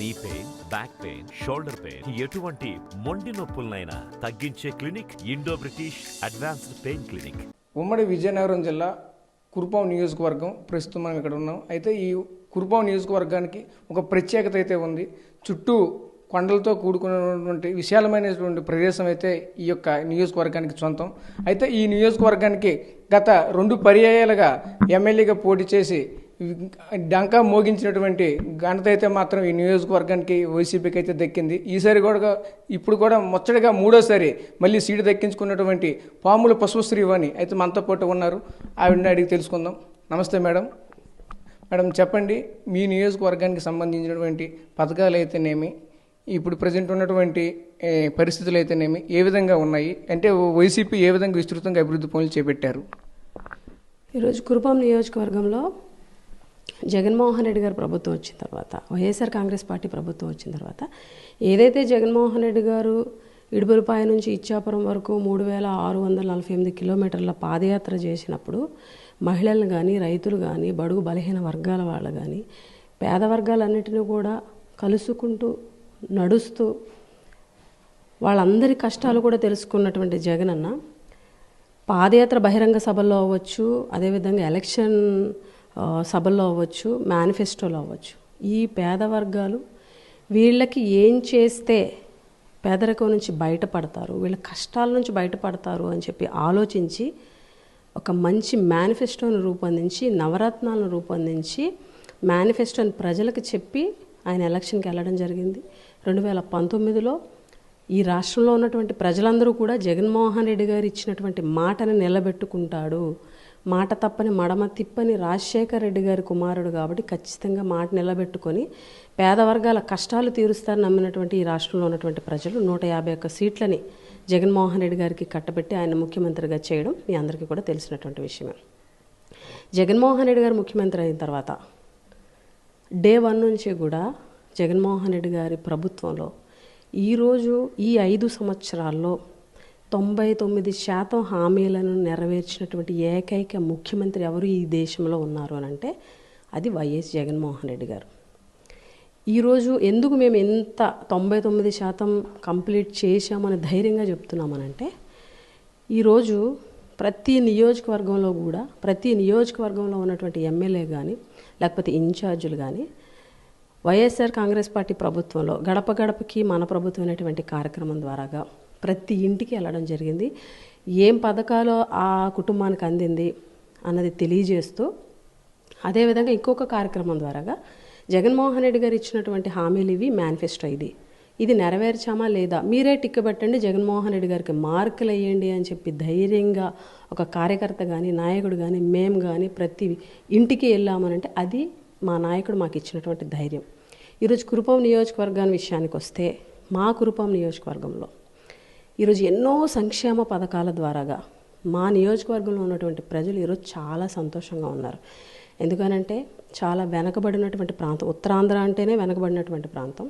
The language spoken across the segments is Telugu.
Knee pain, back pain, shoulder pain, ఎటువంటి మొండి నొప్పులనైనా తగ్గించే clinic Indo British advanced pain clinic. ఉమ్మడి విజయనగరం జిల్లా కురుపాం నియోజకవర్గం. ప్రస్తుతం మనం ఇక్కడ ఉన్నాం. అయితే ఈ కురుపాం నియోజకవర్గానికి ఒక ప్రత్యేకత అయితే ఉంది. చుట్టూ కొండలతో కూడుకున్నటువంటి విశాలమైనటువంటి ప్రదేశం అయితే ఈ యొక్క నియోజకవర్గానికి సొంతం. అయితే ఈ నియోజకవర్గానికి గత 2 పర్యాయాలుగా ఎమ్మెల్యేగా పోటీ చేసి డంకా మోగించినటువంటి ఘనత అయితే మాత్రం ఈ నియోజకవర్గానికి వైసీపీకి అయితే దక్కింది. ఈసారి కూడా ఇప్పుడు కూడా ముచ్చటగా 3వసారి మళ్ళీ సీటు దక్కించుకున్నటువంటి పాముల పశుశ్రీవాణి అయితే మనతో పాటు ఉన్నారు. ఆవిడని అడిగి తెలుసుకుందాం. నమస్తే మేడం. మేడం చెప్పండి, మీ నియోజకవర్గానికి సంబంధించినటువంటి పథకాలు అయితేనేమి, ఇప్పుడు ప్రజెంట్ ఉన్నటువంటి పరిస్థితులు అయితేనేమి ఏ విధంగా ఉన్నాయి, అంటే వైసీపీ ఏ విధంగా విస్తృతంగా అభివృద్ధి పనులు చేపట్టారు? ఈరోజు కురుపాం నియోజకవర్గంలో జగన్మోహన్ రెడ్డి గారు ప్రభుత్వం వచ్చిన తర్వాత, వైఎస్ఆర్ కాంగ్రెస్ పార్టీ ప్రభుత్వం వచ్చిన తర్వాత ఏదైతే జగన్మోహన్ రెడ్డి గారు ఇడుపులపాయ నుంచి ఇచ్చాపురం వరకు 3648 కిలోమీటర్ల పాదయాత్ర చేసినప్పుడు మహిళలు కానీ, రైతులు కానీ, బడుగు బలహీన వర్గాల వాళ్ళు కానీ, పేద వర్గాలన్నిటినీ కూడా కలుసుకుంటూ నడుస్తూ వాళ్ళందరి కష్టాలు కూడా తెలుసుకున్నటువంటి జగనన్న పాదయాత్ర బహిరంగ సభల్లో అవ్వచ్చు, అదేవిధంగా ఎలక్షన్ సభల్లో అవ్వచ్చు, మేనిఫెస్టోలో అవ్వచ్చు, ఈ పేద వర్గాలు వీళ్ళకి ఏం చేస్తే పేదరికం నుంచి బయటపడతారు, వీళ్ళ కష్టాల నుంచి బయటపడతారు అని చెప్పి ఆలోచించి ఒక మంచి మేనిఫెస్టోను రూపొందించి, నవరత్నాలను రూపొందించి మేనిఫెస్టోని ప్రజలకు చెప్పి ఆయన ఎలక్షన్కి వెళ్ళడం జరిగింది. 2019లో ఈ రాష్ట్రంలో ఉన్నటువంటి ప్రజలందరూ కూడా జగన్మోహన్ రెడ్డి గారు ఇచ్చినటువంటి మాటను నిలబెట్టుకుంటాడు, మాట తప్పని మడమ తిప్పని రాజశేఖర్ రెడ్డి గారి కుమారుడు కాబట్టి ఖచ్చితంగా మాట నిలబెట్టుకొని పేద వర్గాల కష్టాలు తీరుస్తారని నమ్మినటువంటి ఈ రాష్ట్రంలో ఉన్నటువంటి ప్రజలు 151 సీట్లని జగన్మోహన్ రెడ్డి గారికి కట్టబెట్టి ఆయన ముఖ్యమంత్రిగా చేయడం మీ అందరికీ కూడా తెలిసినటువంటి విషయమే. జగన్మోహన్ రెడ్డి గారు ముఖ్యమంత్రి అయిన తర్వాత డే 1 నుంచి కూడా జగన్మోహన్ రెడ్డి గారి ప్రభుత్వంలో ఈరోజు ఈ 5 సంవత్సరాల్లో 99% హామీలను నెరవేర్చినటువంటి ఏకైక ముఖ్యమంత్రి ఎవరు ఈ దేశంలో ఉన్నారు అని అంటే అది వైఎస్ జగన్మోహన్ రెడ్డి గారు. ఈరోజు ఎందుకు మేము ఎంత 99% కంప్లీట్ చేశామని ధైర్యంగా చెప్తున్నామనంటే, ఈరోజు ప్రతి నియోజకవర్గంలో కూడా ప్రతి నియోజకవర్గంలో ఉన్నటువంటి ఎమ్మెల్యే కానీ లేకపోతే ఇన్ఛార్జీలు కానీ వైఎస్ఆర్ కాంగ్రెస్ పార్టీ ప్రభుత్వంలో గడప గడపకి మన ప్రభుత్వం అనేటువంటి కార్యక్రమం ద్వారాగా ప్రతి ఇంటికి వెళ్ళడం జరిగింది. ఏం పథకాలు ఆ కుటుంబానికి అందింది అన్నది తెలియజేస్తూ, అదేవిధంగా ఇంకొక కార్యక్రమం ద్వారాగా జగన్మోహన్ రెడ్డి గారు ఇచ్చినటువంటి హామీలు ఇవి, మేనిఫెస్టో ఇది నెరవేర్చామా లేదా, మీరే టిక్కబెట్టండి, జగన్మోహన్ రెడ్డి గారికి మార్కులు వేయండి అని చెప్పి ధైర్యంగా ఒక కార్యకర్త కానీ, నాయకుడు కానీ, మేము కానీ ప్రతి ఇంటికి వెళ్ళామనంటే అది మా నాయకుడు మాకు ఇచ్చినటువంటి ధైర్యం. ఈరోజు కురుపాం నియోజకవర్గాన్ని విషయానికి వస్తే, మా కురుపాం నియోజకవర్గంలో ఈరోజు ఎన్నో సంక్షేమ పథకాల ద్వారాగా మా నియోజకవర్గంలో ఉన్నటువంటి ప్రజలు ఈరోజు చాలా సంతోషంగా ఉన్నారు. ఎందుకనంటే చాలా వెనకబడినటువంటి ప్రాంతం, ఉత్తరాంధ్ర అంటేనే వెనకబడినటువంటి ప్రాంతం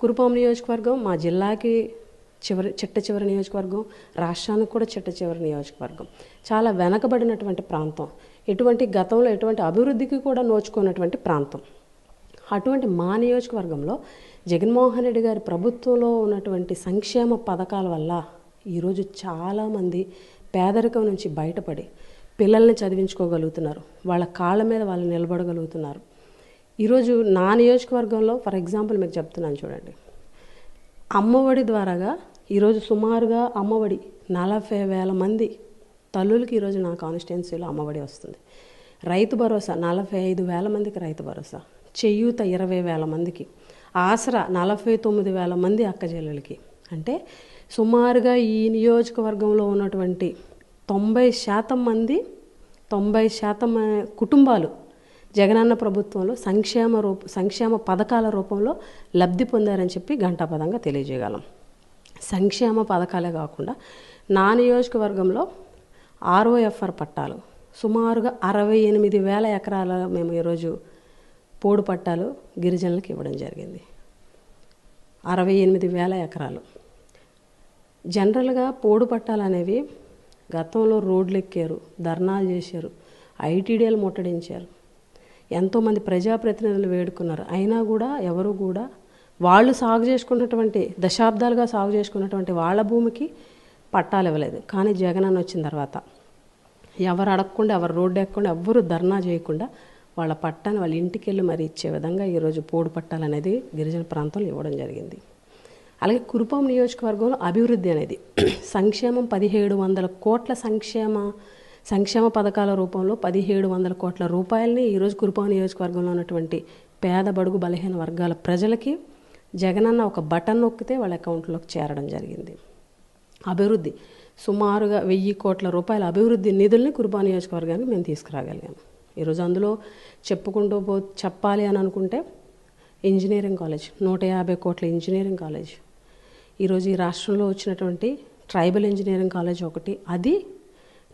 కురుపాం నియోజకవర్గం. మా జిల్లాకి చిట్ట చివరి నియోజకవర్గం, రాష్ట్రానికి కూడా చిట్ట చివరి నియోజకవర్గం. చాలా వెనకబడినటువంటి ప్రాంతం, గతంలో ఎటువంటి అభివృద్ధికి కూడా నోచుకున్నటువంటి ప్రాంతం. అటువంటి మా నియోజకవర్గంలో జగన్మోహన్ రెడ్డి గారి ప్రభుత్వంలో ఉన్నటువంటి సంక్షేమ పథకాల వల్ల ఈరోజు చాలామంది పేదరికం నుంచి బయటపడి పిల్లల్ని చదివించుకోగలుగుతున్నారు, వాళ్ళ కాళ్ళ మీద వాళ్ళు నిలబడగలుగుతున్నారు. ఈరోజు నా నియోజకవర్గంలో ఫర్ ఎగ్జాంపుల్ మీకు చెప్తున్నాను చూడండి, అమ్మఒడి ద్వారాగా ఈరోజు సుమారుగా అమ్మఒడి 40,000 మంది తల్లులకి ఈరోజు నా కాన్స్టిట్యున్సీలో అమ్మఒడి వస్తుంది. రైతు భరోసా 45,000 మందికి రైతు భరోసా, చేయూత 20,000 మందికి, ఆసరా 49,000 మంది అక్కచెల్లెలకి. అంటే సుమారుగా ఈ నియోజకవర్గంలో ఉన్నటువంటి 90% కుటుంబాలు జగనన్న ప్రభుత్వంలో సంక్షేమ పథకాల రూపంలో లబ్ధి పొందారని చెప్పి ఘంటాపదంగా తెలియజేయగలం. సంక్షేమ పథకాలే కాకుండా నా నియోజకవర్గంలో ROFR పట్టాలు సుమారుగా 68,000 ఎకరాల మేము ఈరోజు పోడు పట్టాలు గిరిజనులకు ఇవ్వడం జరిగింది. 68,000 ఎకరాలు. జనరల్గా పోడు పట్టాలు అనేవి గతంలో రోడ్లు ఎక్కారు, ధర్నాలు చేశారు, ఐటీడీలు ముట్టడించారు, ఎంతోమంది ప్రజాప్రతినిధులు వేడుకున్నారు. అయినా కూడా ఎవరు కూడా వాళ్ళు సాగు చేసుకున్నటువంటి దశాబ్దాలుగా సాగు చేసుకున్నటువంటి వాళ్ళ భూమికి పట్టాలు ఇవ్వలేదు. కానీ జగన్ అన్న వచ్చిన తర్వాత ఎవరు అడగకుండా, ఎవరు రోడ్డు ఎక్కకుండా, ఎవ్వరు ధర్నా చేయకుండా వాళ్ళ పట్టాన్ని వాళ్ళ ఇంటికి వెళ్ళి మరి ఇచ్చే విధంగా ఈరోజు పోడు పట్టాలు అనేది గిరిజన ప్రాంతంలో ఇవ్వడం జరిగింది. అలాగే కురుపాం నియోజకవర్గంలో అభివృద్ధి అనేది సంక్షేమం 1700 కోట్ల సంక్షేమ పథకాల రూపంలో 1700 కోట్ల రూపాయలని ఈరోజు కురుపాం నియోజకవర్గంలో ఉన్నటువంటి పేద బడుగు బలహీన వర్గాల ప్రజలకి జగనన్న ఒక బటన్ నొక్కితే వాళ్ళ అకౌంట్లోకి చేరడం జరిగింది. అభివృద్ధి సుమారుగా 1000 కోట్ల రూపాయల అభివృద్ధి నిధుల్ని కురుపాం నియోజకవర్గానికి మేము తీసుకురాగలిగాము. ఈరోజు అందులో చెప్పాలి అని అనుకుంటే ఇంజనీరింగ్ కాలేజ్, 150 కోట్ల ఇంజనీరింగ్ కాలేజ్, ఈరోజు ఈ రాష్ట్రంలో వచ్చినటువంటి ట్రైబల్ ఇంజనీరింగ్ కాలేజ్ ఒకటి, అది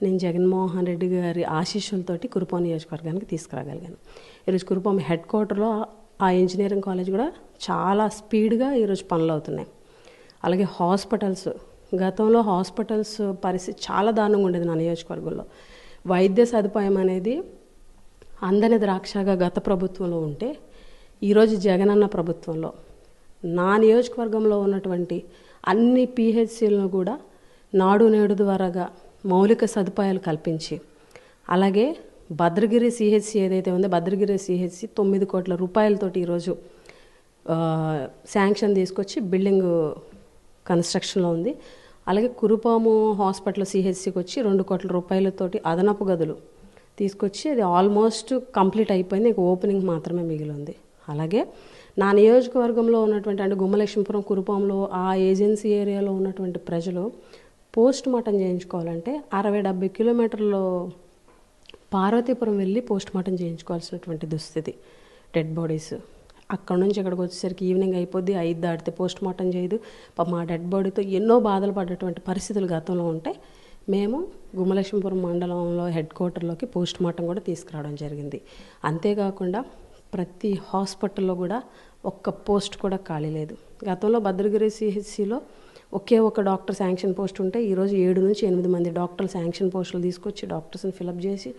నేను జగన్మోహన్ రెడ్డి గారి ఆశీస్సులతోటి కురుపాం నియోజకవర్గానికి తీసుకురాగలిగాను. ఈరోజు కురుపాం హెడ్ క్వార్టర్లో ఆ ఇంజనీరింగ్ కాలేజ్ కూడా చాలా స్పీడ్గా ఈరోజు పనులు అవుతున్నాయి. అలాగే హాస్పిటల్స్, గతంలో హాస్పిటల్స్ పరిస్థితి చాలా దారుణంగా ఉండేది నా నియోజకవర్గంలో. వైద్య సదుపాయం అనేది అందని ద్రాక్షగా గత ప్రభుత్వంలో ఉంటే, ఈరోజు జగనన్న ప్రభుత్వంలో నా నియోజకవర్గంలో ఉన్నటువంటి అన్ని పిహెచ్సిలను కూడా నాడు నేడు ద్వారాగా మౌలిక సదుపాయాలు కల్పించి, అలాగే భద్రగిరి సిహెచ్సి ఏదైతే ఉందో భద్రగిరి సిహెచ్సి 9 కోట్ల రూపాయలతోటి ఈరోజు శాంక్షన్ తీసుకొచ్చి బిల్డింగ్ కన్స్ట్రక్షన్లో ఉంది. అలాగే కురుపాము హాస్పిటల్ సిహెచ్సికి వచ్చి 2 కోట్ల రూపాయలతోటి అదనపు గదులు తీసుకొచ్చి అది ఆల్మోస్ట్ కంప్లీట్ అయిపోయింది, ఇక ఓపెనింగ్ మాత్రమే మిగిలి ఉంది. అలాగే నా నియోజకవర్గంలో ఉన్నటువంటి అంటే గుమ్మలక్ష్మీపురం, కురుపాంలో ఆ ఏజెన్సీ ఏరియాలో ఉన్నటువంటి ప్రజలు పోస్ట్ మార్టం చేయించుకోవాలంటే 60-70 కిలోమీటర్లు పార్వతీపురం వెళ్ళి పోస్ట్ మార్టం చేయించుకోవాల్సినటువంటి దుస్థితి. డెడ్ బాడీస్ అక్కడ నుంచి ఇక్కడికి వచ్చేసరికి ఈవినింగ్ అయిపోద్ది, 5 దాటితే పోస్ట్ మార్టం చేయదు. మా డెడ్ బాడీతో ఎన్నో బాధలు పడ్డటువంటి పరిస్థితులు గతంలో ఉంటాయి. మేము గుమ్మలక్ష్మీపురం మండలంలో హెడ్ క్వార్టర్లోకి పోస్ట్ మార్టం కూడా తీసుకురావడం జరిగింది. అంతేకాకుండా ప్రతి హాస్పిటల్లో కూడా ఒక్క పోస్ట్ కూడా ఖాళీ లేదు. గతంలో భద్రగిరి సిహెచ్సిలో ఒకే ఒక డాక్టర్ శాంక్షన్ పోస్ట్ ఉంటే ఈరోజు 7 నుంచి 8 మంది డాక్టర్లు శాంక్షన్ పోస్టులు తీసుకొచ్చి డాక్టర్స్ని ఫిలప్ చేసి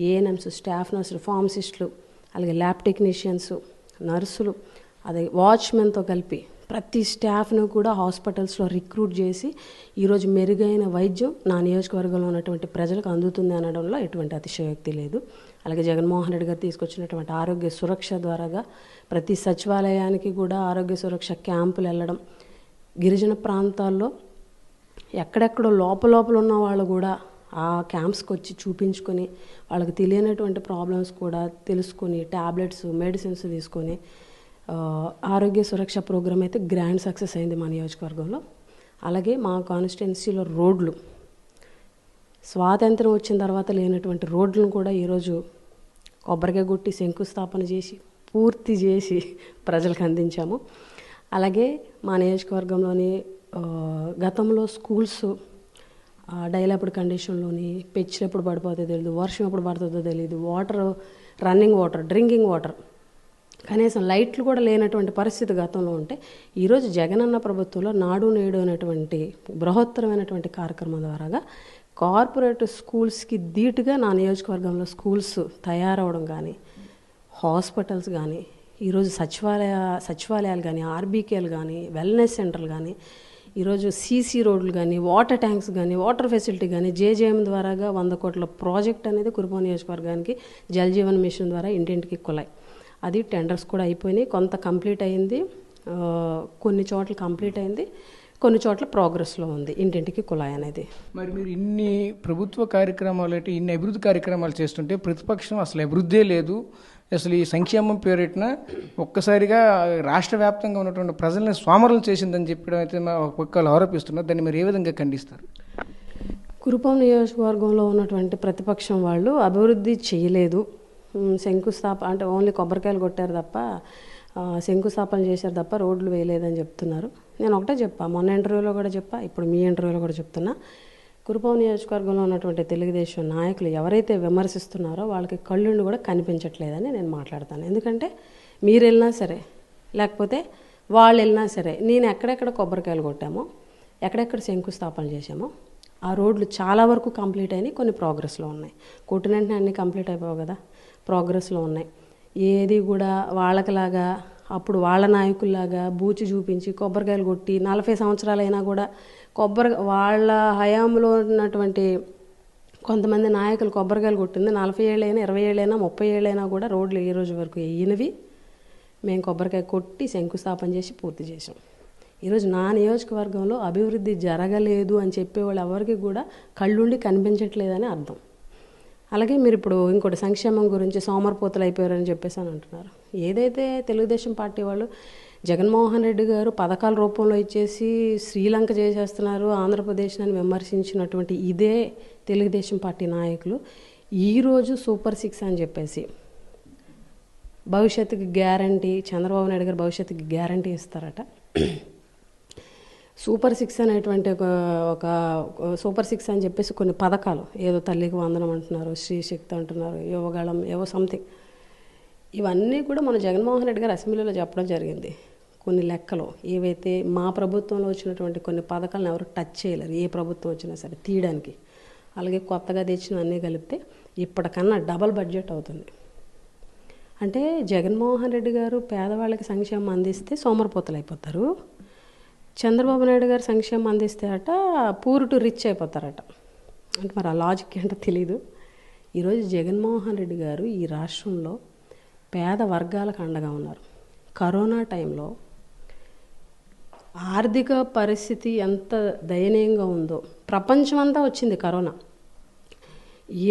ఏఎన్ఎంస్, స్టాఫ్ నర్సులు, ఫార్మసిస్టులు, అలాగే ల్యాబ్ టెక్నీషియన్స్, నర్సులు, అదే వాచ్మెన్తో కలిపి ప్రతి స్టాఫ్ను కూడా హాస్పిటల్స్లో రిక్రూట్ చేసి ఈరోజు మెరుగైన వైద్యం నా నియోజకవర్గంలో ఉన్నటువంటి ప్రజలకు అందుతుంది అనడంలో ఎటువంటి అతిశయోక్తి లేదు. అలాగే జగన్మోహన్ రెడ్డి గారు తీసుకొచ్చినటువంటి ఆరోగ్య సురక్ష ద్వారాగా ప్రతి సచివాలయానికి కూడా ఆరోగ్య సురక్ష క్యాంపులు వెళ్ళడం, గిరిజన ప్రాంతాల్లో ఎక్కడెక్కడో లోపల ఉన్న వాళ్ళు కూడా ఆ క్యాంప్స్కి వచ్చి చూపించుకొని వాళ్ళకి తెలియనటువంటి ప్రాబ్లమ్స్ కూడా తెలుసుకొని ట్యాబ్లెట్స్, మెడిసిన్స్ తీసుకొని ఆరోగ్య సురక్ష ప్రోగ్రామ్ అయితే గ్రాండ్ సక్సెస్ అయింది మా నియోజకవర్గంలో. అలాగే మా కాన్స్టిట్యున్సీలో రోడ్లు, స్వాతంత్రం వచ్చిన తర్వాత లేనటువంటి రోడ్లను కూడా ఈరోజు కొబ్బరికాయ కొట్టి శంకుస్థాపన చేసి పూర్తి చేసి ప్రజలకు అందించాము. అలాగే మా నియోజకవర్గంలోని గతంలో స్కూల్స్ డైలాప్డ్ కండిషన్లోని పెచ్చులు ఎప్పుడు పడిపోతుందో తెలియదు, వర్షం ఎప్పుడు పడుతుందో తెలియదు, రన్నింగ్ వాటర్, డ్రింకింగ్ వాటర్, కనీసం లైట్లు కూడా లేనటువంటి పరిస్థితి గతంలో ఉంటే ఈరోజు జగనన్న ప్రభుత్వంలో నాడు నేడు అనేటువంటి బృహత్తరమైనటువంటి కార్యక్రమం ద్వారాగా కార్పొరేట్ స్కూల్స్కి ధీటుగా నా నియోజకవర్గంలో స్కూల్స్ తయారవడం కానీ, హాస్పిటల్స్ కానీ, ఈరోజు సచివాలయాలు కానీ, ఆర్బీకేలు కానీ, వెల్నెస్ సెంటర్లు కానీ, ఈరోజు సీసీ రోడ్లు కానీ, వాటర్ ట్యాంక్స్ కానీ, వాటర్ ఫెసిలిటీ కానీ, జేజేఎం ద్వారాగా 100 కోట్ల ప్రాజెక్ట్ అనేది కురుపాం నియోజకవర్గానికి జల్ జీవన్ మిషన్ ద్వారా ఇంటింటికి కుళాయి, అది టెండర్స్ కూడా అయిపోయినాయి. కొంత కంప్లీట్ అయింది, కొన్ని చోట్ల కంప్లీట్ అయింది, కొన్ని చోట్ల ప్రోగ్రెస్లో ఉంది ఇంటింటికి కుళాయి అనేది. మరి మీరు ఇన్ని ప్రభుత్వ కార్యక్రమాలు అంటే ఇన్ని అభివృద్ధి కార్యక్రమాలు చేస్తుంటే ప్రతిపక్షం అసలు అభివృద్ధే లేదు, అసలు ఈ సంక్షేమం పేరిటన ఒక్కసారిగా రాష్ట్ర వ్యాప్తంగా ఉన్నటువంటి ప్రజల్ని సోమరులు చేసిందని చెప్పడం అయితే ఒక్కళ్ళు ఆరోపిస్తున్నారు. దాన్ని మీరు ఏ విధంగా ఖండిస్తారు? కురుపాం నియోజకవర్గంలో ఉన్నటువంటి ప్రతిపక్షం వాళ్ళు అభివృద్ధి చేయలేదు, శంకుస్థాపన అంటే ఓన్లీ కొబ్బరికాయలు కొట్టారు తప్ప శంకుస్థాపన చేశారు తప్ప రోడ్లు వేయలేదని చెప్తున్నారు. నేను ఒకటే చెప్పా, మొన్న ఇంటర్వ్యూలో కూడా చెప్పా, ఇప్పుడు మీ ఇంటర్వ్యూలో కూడా చెప్తున్నా, కురుపాం నియోజకవర్గంలో ఉన్నటువంటి తెలుగుదేశం నాయకులు ఎవరైతే విమర్శిస్తున్నారో వాళ్ళకి కళ్ళుండి కూడా కనిపించట్లేదని నేను మాట్లాడతాను. ఎందుకంటే మీరు వెళ్ళినా సరే లేకపోతే వాళ్ళు వెళ్ళినా సరే నేను ఎక్కడెక్కడ కొబ్బరికాయలు కొట్టామో, ఎక్కడెక్కడ శంకుస్థాపన చేశామో ఆ రోడ్లు చాలా వరకు కంప్లీట్ అయినాయి, కొన్ని ప్రోగ్రెస్లో ఉన్నాయి. కొట్టినంటే అన్నీ కంప్లీట్ అయిపోవు కదా, ప్రోగ్రెస్లో ఉన్నాయి. ఏది కూడా వాళ్ళకిలాగా అప్పుడు వాళ్ళ నాయకుల్లాగా బూచి చూపించి కొబ్బరికాయలు కొట్టి 40 సంవత్సరాలైనా కూడా వాళ్ళ హయాంలో ఉన్నటువంటి కొంతమంది నాయకులు కొబ్బరికాయలు కొట్టింది 40 ఏళ్ళైనా 20 ఏళ్ళైనా 30 ఏళ్ళైనా కూడా రోడ్లు ఈ రోజు వరకు వేయనివి మేము కొబ్బరికాయ కొట్టి శంకుస్థాపన చేసి పూర్తి చేసాం. ఈరోజు నా నియోజకవర్గంలో అభివృద్ధి జరగలేదు అని చెప్పేవాళ్ళు ఎవరికి కూడా కళ్ళుండి కనిపించట్లేదని అర్థం. అలాగే మీరు ఇప్పుడు ఇంకోటి సంక్షేమం గురించి సోమరిపోతులు అయిపోయారని చెప్పేసి అని అంటున్నారు. ఏదైతే తెలుగుదేశం పార్టీ వాళ్ళు జగన్మోహన్ రెడ్డి గారు పథకాల రూపంలో ఇచ్చేసి శ్రీలంక చేసేస్తున్నారు ఆంధ్రప్రదేశ్ని విమర్శించినటువంటి ఇదే తెలుగుదేశం పార్టీ నాయకులు ఈరోజు సూపర్ 6 అని చెప్పేసి భవిష్యత్తుకి గ్యారంటీ, చంద్రబాబు నాయుడు గారు భవిష్యత్తుకి గ్యారంటీ ఇస్తారట. సూపర్ 6 అనేటువంటి ఒక సూపర్ 6 అని చెప్పేసి కొన్ని పథకాలు, ఏదో తల్లికి వందనం అంటున్నారు, శ్రీశక్తి అంటున్నారు, యువగళం, ఏవో సంథింగ్, ఇవన్నీ కూడా మన జగన్మోహన్ రెడ్డి గారు అసెంబ్లీలో చెప్పడం జరిగింది. కొన్ని లెక్కలు ఏవైతే మా ప్రభుత్వంలో వచ్చినటువంటి కొన్ని పథకాలను ఎవరు టచ్ చేయలేరు, ఏ ప్రభుత్వం వచ్చినా సరే తీయడానికి. అలాగే కొత్తగా తెచ్చిన అన్నీ కలిపితే ఇప్పటికన్నా డబల్ బడ్జెట్ అవుతుంది. అంటే జగన్మోహన్ రెడ్డి గారు పేదవాళ్ళకి సంక్షేమం అందిస్తే సోమరిపోతులు అయిపోతారు, చంద్రబాబు నాయుడు గారు సంక్షేమం అందిస్తే అట పూర్ టు రిచ్ అయిపోతారట. అంటే మరి ఆ లాజిక్ ఏంటో తెలీదు. ఈరోజు జగన్మోహన్ రెడ్డి గారు ఈ రాష్ట్రంలో పేద వర్గాలకు అండగా ఉన్నారు. కరోనా టైంలో ఆర్థిక పరిస్థితి ఎంత దయనీయంగా ఉందో, ప్రపంచమంతా వచ్చింది కరోనా,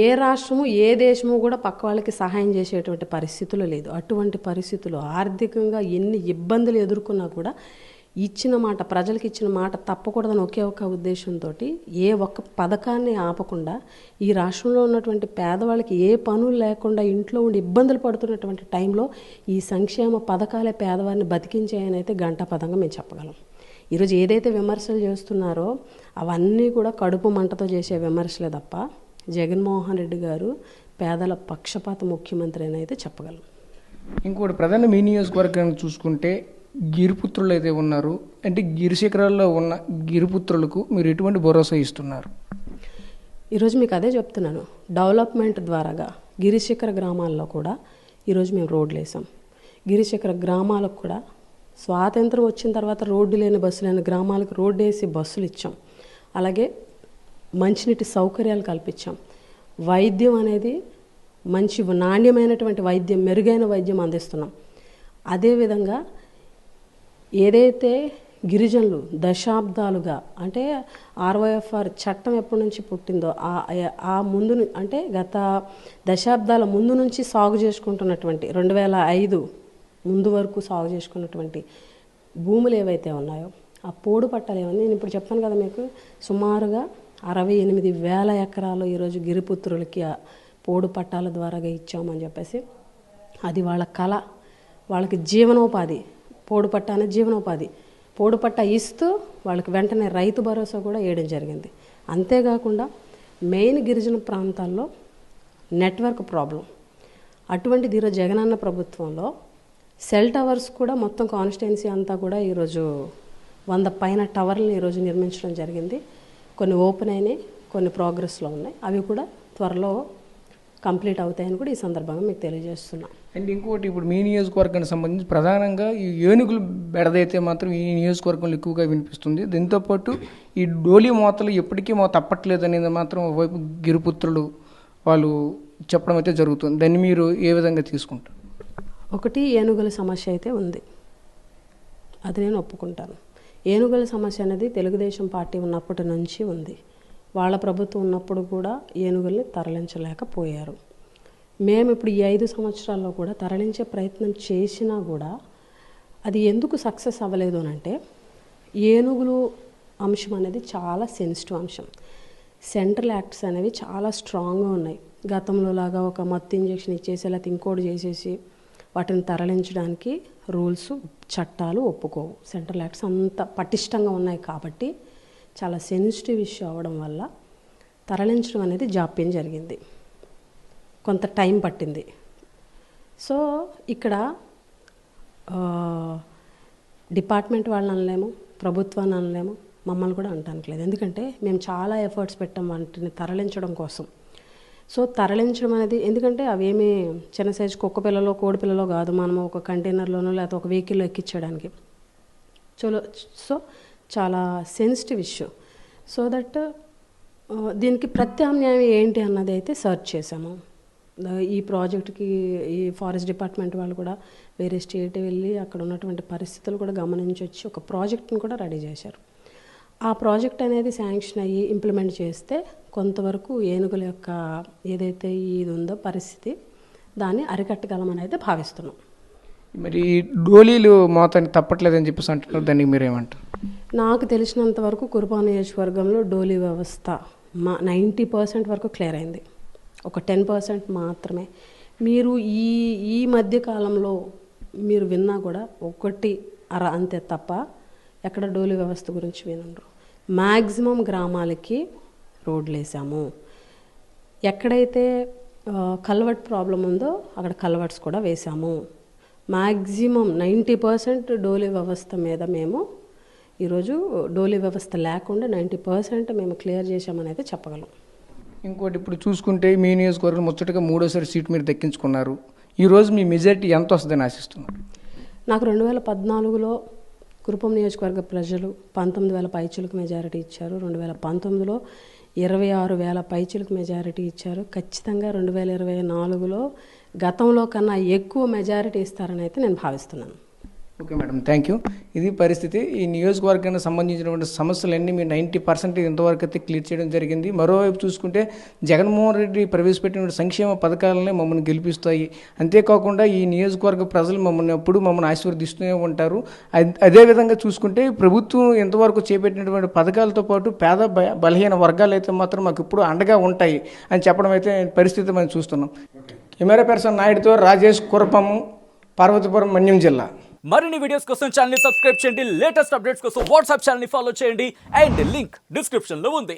ఏ రాష్ట్రము ఏ దేశము కూడా పక్క వాళ్ళకి సహాయం చేసేటువంటి పరిస్థితులు లేదు. అటువంటి పరిస్థితులు ఆర్థికంగా ఎన్ని ఇబ్బందులు ఎదుర్కొన్నా కూడా ఇచ్చిన మాట, ప్రజలకు ఇచ్చిన మాట తప్పకూడదని ఒకే ఒక ఉద్దేశంతో ఏ ఒక్క పథకాన్ని ఆపకుండా ఈ రాష్ట్రంలో ఉన్నటువంటి పేదవాళ్ళకి ఏ పనులు లేకుండా ఇంట్లో ఉండి ఇబ్బందులు పడుతున్నటువంటి టైంలో ఈ సంక్షేమ పథకాలే పేదవారిని బతికించాయని అయితే గంటాపదంగా మేము చెప్పగలం. ఈరోజు ఏదైతే విమర్శలు చేస్తున్నారో అవన్నీ కూడా కడుపు మంటతో చేసే విమర్శలే తప్ప జగన్మోహన్ రెడ్డి గారు పేదల పక్షపాత ముఖ్యమంత్రి అని అయితే చెప్పగలం. ఇంకోటి ప్రధాన మీ నియోజకవర్గాన్ని చూసుకుంటే గిరిపుత్రులు అయితే ఉన్నారు. అంటే గిరిశిఖరాల్లో ఉన్న గిరిపుత్రులకు మీరు ఎటువంటి భరోసా ఇస్తున్నారు? ఈరోజు మీకు అదే చెప్తున్నాను, డెవలప్మెంట్ ద్వారాగా గిరిశిఖర గ్రామాల్లో కూడా ఈరోజు మేము రోడ్లు వేసాం. గిరిశిఖర గ్రామాలకు కూడా స్వాతంత్రం వచ్చిన తర్వాత రోడ్డు లేని బస్సు లేని గ్రామాలకు రోడ్డు వేసి బస్సులు ఇచ్చాం. అలాగే మంచినీటి సౌకర్యాలు కల్పించాం. వైద్యం అనేది మంచి నాణ్యమైనటువంటి వైద్యం, మెరుగైన వైద్యం అందిస్తున్నాం. అదేవిధంగా ఏదైతే గిరిజనులు దశాబ్దాలుగా, అంటే ROFR చట్టం ఎప్పటి నుంచి పుట్టిందో ఆ ముందు అంటే గత దశాబ్దాల ముందు నుంచి సాగు చేసుకుంటున్నటువంటి 2005 ముందు వరకు సాగు చేసుకున్నటువంటి భూములు ఏవైతే ఉన్నాయో ఆ పోడు పట్టాలు ఏమన్నా నేను ఇప్పుడు చెప్పాను కదా మీకు, సుమారుగా 68,000 ఎకరాలు ఈరోజు గిరిపుత్రులకి పోడు పట్టాల ద్వారాగా ఇచ్చామని చెప్పేసి, అది వాళ్ళ కళ, వాళ్ళకి జీవనోపాధి. పోడు పట్ట అనేది జీవనోపాధి. పోడు పట్ట ఇస్తూ వాళ్ళకి వెంటనే రైతు భరోసా కూడా వేయడం జరిగింది. అంతేకాకుండా మెయిన్ గిరిజన ప్రాంతాల్లో నెట్వర్క్ ప్రాబ్లం, అటువంటిది ఈరోజు జగనన్న ప్రభుత్వంలో సెల్ టవర్స్ కూడా మొత్తం కాన్స్టిట్యున్సీ అంతా కూడా ఈరోజు 100 పైన టవర్లను ఈరోజు నిర్మించడం జరిగింది. కొన్ని ఓపెన్ అయినాయి, కొన్ని ప్రోగ్రెస్లో ఉన్నాయి. అవి కూడా త్వరలో కంప్లీట్ అవుతాయని కూడా ఈ సందర్భంగా మీకు తెలియజేస్తున్నాం. అండ్ ఇంకోటి, ఇప్పుడు మీ నియోజకవర్గానికి సంబంధించి ప్రధానంగా ఈ ఏనుగులు బెడదైతే మాత్రం ఈ నియోజకవర్గంలో ఎక్కువగా వినిపిస్తుంది. దీంతోపాటు ఈ డోలీ మోతలు ఎప్పటికీ తప్పట్లేదు అనేది మాత్రం వైపు గిరిపుత్రులు వాళ్ళు చెప్పడం అయితే జరుగుతుంది. దాన్ని మీరు ఏ విధంగా తీసుకుంటారు? ఒకటి, ఏనుగుల సమస్య అయితే ఉంది, అది నేను ఒప్పుకుంటాను. ఏనుగుల సమస్య అనేది తెలుగుదేశం పార్టీ ఉన్నప్పటి నుంచి ఉంది. వాళ్ళ ప్రభుత్వం ఉన్నప్పుడు కూడా ఏనుగుల్ని తరలించలేకపోయారు. మేము ఇప్పుడు ఈ 5 సంవత్సరాల్లో కూడా తరలించే ప్రయత్నం చేసినా కూడా అది ఎందుకు సక్సెస్ అవ్వలేదు అని అంటే, ఏనుగులు అంశం అనేది చాలా సెన్సిటివ్ అంశం. సెంట్రల్ యాక్ట్స్ అనేవి చాలా స్ట్రాంగ్గా ఉన్నాయి. గతంలో లాగా ఒక మత్తు ఇంజెక్షన్ ఇచ్చేసి లేకపోతే ఇంకోటి చేసేసి వాటిని తరలించడానికి రూల్స్, చట్టాలు ఒప్పుకోవు. సెంట్రల్ యాక్ట్స్ అంత పటిష్టంగా ఉన్నాయి కాబట్టి చాలా సెన్సిటివ్ ఇష్యూ అవ్వడం వల్ల తరలించడం అనేది జాప్యం జరిగింది, కొంత టైం పట్టింది. సో ఇక్కడ డిపార్ట్మెంట్ వాళ్ళని అనలేము, ప్రభుత్వాన్ని అనలేము, మమ్మల్ని కూడా అంటానికి లేదు. ఎందుకంటే మేము చాలా ఎఫర్ట్స్ పెట్టాం వాటిని తరలించడం కోసం. సో తరలించడం అనేది, ఎందుకంటే అవేమీ చిన్న సైజు కుక్క పిల్లలో కోడి పిల్లలో కాదు, మనం ఒక కంటైనర్లోనో లేకపోతే ఒక వెహికల్లో ఎక్కించడానికి. సో చాలా సెన్సిటివ్ ఇష్యూ. సో దట్ దీనికి ప్రత్యామ్నాయం ఏంటి అన్నది అయితే సర్చ్ చేశాము. ఈ ప్రాజెక్ట్కి ఈ ఫారెస్ట్ డిపార్ట్మెంట్ వాళ్ళు కూడా వేరే స్టేట్ వెళ్ళి అక్కడ ఉన్నటువంటి పరిస్థితులు కూడా గమనించి వచ్చి ఒక ప్రాజెక్ట్ని కూడా రెడీ చేశారు. ఆ ప్రాజెక్ట్ అనేది శాంక్షన్ అయ్యి ఇంప్లిమెంట్ చేస్తే కొంతవరకు ఏనుగుల యొక్క ఏదైతే ఇది ఉందో పరిస్థితి దాన్ని అరికట్టగలమని అయితే భావిస్తున్నాం. మరి ఈ డోలీలు మోతాన్ని తప్పట్లేదని చెప్పేసి అంటున్నారు, దానికి మీరేమంటారు? నాకు తెలిసినంత వరకు కురుపాం నియోజకవర్గంలో డోలీ వ్యవస్థ 90% వరకు క్లియర్ అయింది. ఒక 10% మాత్రమే మీరు ఈ మధ్య కాలంలో మీరు విన్నా కూడా ఒకటి అంతే తప్ప ఎక్కడ డోలీ వ్యవస్థ గురించి వినరు. మ్యాక్సిమం గ్రామాలకి రోడ్లు వేసాము. ఎక్కడైతే కల్వర్ట్ ప్రాబ్లం ఉందో అక్కడ కల్వర్ట్స్ కూడా వేసాము. మ్యాక్సిమం 90% డోలీ వ్యవస్థ మీద మేము ఈరోజు డోలీ వ్యవస్థ లేకుండా 90% మేము క్లియర్ చేసామని అయితే చెప్పగలం. ఇంకోటి ఇప్పుడు చూసుకుంటే మీ నియోజకవర్గం ముచ్చటగా 3వ సీట్ మీరు దక్కించుకున్నారు. ఈరోజు మీ మెజారిటీ ఎంత వస్తుందని ఆశిస్తున్నారు? నాకు 2014లో కురుపాం నియోజకవర్గ ప్రజలు 19,000 పైచిలకు మెజారిటీ ఇచ్చారు. 2019లో 26,000 పైచిలకు మెజారిటీ ఇచ్చారు. ఖచ్చితంగా 2024లో గతంలో కన్నా ఎక్కువ మెజారిటీ ఇస్తారని అయితే నేను భావిస్తున్నాను. Okay madam, thank you. ఇది పరిస్థితి. ఈ నియోజకవర్గానికి సంబంధించినటువంటి సమస్యలన్నీ మీరు 90% ఇంతవరకు అయితే క్లియర్ చేయడం జరిగింది. మరోవైపు చూసుకుంటే జగన్మోహన్ రెడ్డి ప్రవేశపెట్టిన సంక్షేమ పథకాలనే మమ్మల్ని గెలిపిస్తాయి. అంతేకాకుండా ఈ నియోజకవర్గ ప్రజలు మమ్మల్ని ఆశీర్వదిస్తూనే ఉంటారు. అదేవిధంగా చూసుకుంటే ప్రభుత్వం ఇంతవరకు చేపట్టినటువంటి పథకాలతో పాటు పేద బలహీన వర్గాలు అయితే మాత్రం మాకు ఇప్పుడు అండగా ఉంటాయి అని చెప్పడం అయితే పరిస్థితి మనం చూస్తున్నాం. కెమెరా పర్సన్ నాయుడుతో రాజేష్, కురుపాం, పార్వతీపురం, మన్యం జిల్లా. మరిన్ని వీడియోస్ కోసం ఛానల్ ని సబ్స్క్రైబ్ చేయండి. లేటెస్ట్ అప్డేట్స్ కోసం వాట్సాప్ ఛానల్ ని ఫాలో చేయండి. అండ్ లింక్ డిస్క్రిప్షన్ లో ఉంది.